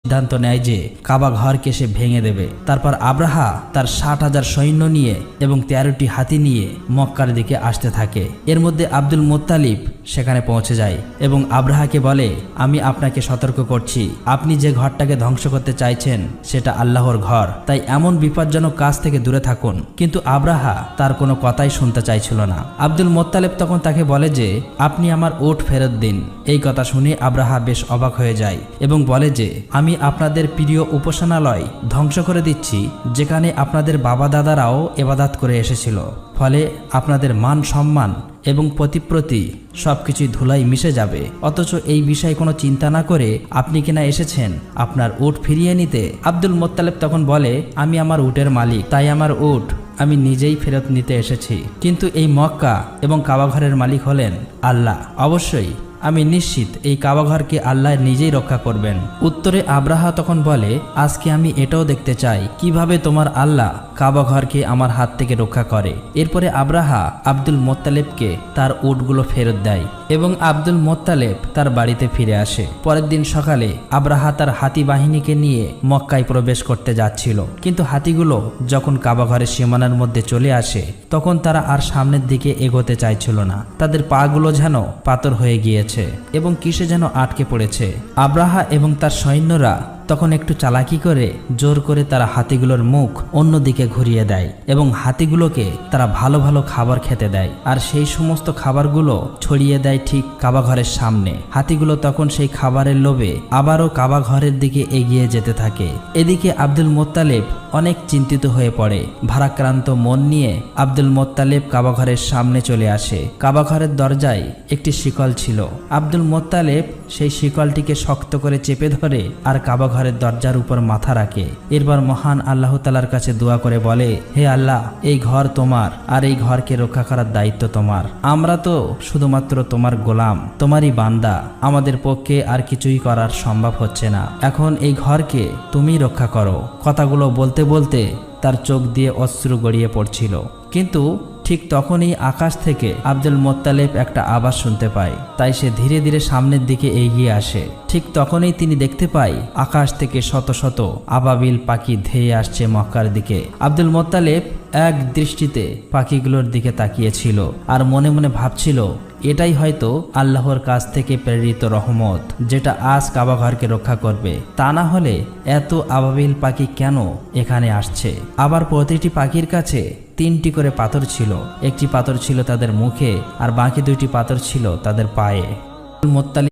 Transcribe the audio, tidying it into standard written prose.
সিদ্ধান্ত নেয় যে কাবা ঘরকে সে ভেঙে দেবে। তারপর আব্রাহা তার 60,000 সৈন্য নিয়ে এবং 13টি হাতি নিয়ে মক্কার দিকে আসতে থাকে। এর মধ্যে আব্দুল মুত্তালিব সেখানে পৌঁছে যায় এবং আব্রাহাকে বলে, আমি আপনাকে সতর্ক করছি, আপনি যে ঘরটাকে ধ্বংস করতে চাইছেন সেটা আল্লাহর ঘর, তাই এমন বিপজ্জনক কাজ থেকে দূরে থাকুন। কিন্তু আব্রাহা তার কোনো কথাই শুনতে চাইছিল না। আব্দুল মুত্তালিব তখন তাকে বলে যে, আপনি আমার উট ফেরত দিন। এই কথা শুনে আব্রাহা বেশ অবাক হয়ে যায় এবং বলে যে, আমি আপনাদের প্রিয় উপাসনালয় ধ্বংস করে দিচ্ছি, যেখানে আপনাদের বাবা দাদারাও ইবাদত করে এসেছিল, ফলে আপনাদের মান সম্মান এবং প্রতিপ্রতি সবকিছুই ধুলাই মিশে যাবে। অথচ এই বিষয়ে কোনো চিন্তা না করে আপনি কিনা এসেছেন আপনার উট ফিরিয়ে নিতে। আব্দুল মুত্তালিব তখন বলে, আমি আমার উটের মালিক, তাই আমার উট আমি নিজেই ফেরত নিতে এসেছি, কিন্তু এই মক্কা এবং কাবাঘরের মালিক হলেন আল্লাহ। অবশ্যই আমি নিশ্চিত এই কাবাঘরকে আল্লাহ নিজেই রক্ষা করবেন। উত্তরে আব্রাহা তখন বলে, আজকে আমি এটাও দেখতে চাই কিভাবে তোমার আল্লাহ কাবাঘরকে আমার হাত থেকে রক্ষা করে। এরপরে আব্রাহা আব্দুল মুত্তালিবকে তার উটগুলো ফেরত দেয় এবং আব্দুল মুত্তালিব তার বাড়িতে ফিরে আসে। পরের দিন সকালে আব্রাহা তার হাতি বাহিনীকে নিয়ে মক্কায় প্রবেশ করতে যাচ্ছিল, কিন্তু হাতিগুলো যখন কাবাঘরের সীমানার মধ্যে চলে আসে তখন তারা আর সামনের দিকে এগোতে চাইছিল না। তাদের পাগুলো যেন পাথর হয়ে গিয়েছে এবং কিসে যেন আটকে পড়েছে। আব্রাহা এবং তার সৈন্যরা তখন একটু চালাকি করে জোর করে তারা হাতিগুলোর মুখ অন্যদিকে ঘুরিয়ে দেয় এবং হাতিগুলোকে তারা ভালো ভালো খাবার খেতে দেয়, আর সেই সমস্ত খাবারগুলো ছড়িয়ে দেয় ঠিক কাবাঘরের সামনে। হাতিগুলো তখন সেই খাবারের লোভে আবারও কাবাঘরের দিকে এগিয়ে যেতে থাকে। এদিকে আব্দুল মুত্তালিব অনেক চিন্তিত হয়ে পড়ে। ভারাক্রান্ত মন নিয়ে আব্দুল মুত্তালিব কাবাঘরের সামনে চলে আসে। কাবাঘরের দরজায় একটি শিকল ছিল। আব্দুল মুত্তালিব সেই শিকলটিকে শক্ত করে চেপে ধরে আর কাবাঘরের দরজার উপর মাথা রাখে। এরপর মহান আল্লাহ তাআলার কাছে দোয়া করে বলে, হে আল্লাহ, এই ঘর তোমার আর এই ঘরকে রক্ষা করার দায়িত্ব তোমার। আমরা তো শুধুমাত্র তোমার গোলাম, তোমারই বান্দা। আমাদের পক্ষে আর কিছুই করার সম্ভব হচ্ছে না। এখন এই ঘরকে তুমি রক্ষা করো। কথাগুলো বলতে বলতে তার চোখ দিয়ে অশ্রু গড়িয়ে পড়ছিল। কিন্তু ঠিক তখনই আকাশ থেকে আব্দুল মুত্তালিব একটা আওয়াজ শুনতে পায়, তাই সে ধীরে ধীরে সামনের দিকে এগিয়ে আসে। ঠিক তখনই তিনি দেখতে পায় আকাশ থেকে শত শত আবাবিল পাখি ধেয়ে আসছে মক্কার দিকে। আব্দুল মুত্তালিব এক দৃষ্টিতে পাখিগুলোর দিকে তাকিয়েছিল আর মনে মনে ভাবছিল, এটাই হয়তো আল্লাহর কাছ থেকে প্রেরিত রহমত, যেটা আজ কাবাঘরকে রক্ষা করবে। তা না হলে এত আবাবিল পাখি কেন এখানে আসছে? আবার প্রতিটি পাখির কাছে 3টি করে পাথর ছিল। একটি পাথর ছিল তাদের মুখে আর বাকি 2টি পাথর ছিল তাদের পায়ে। মুত্তালিব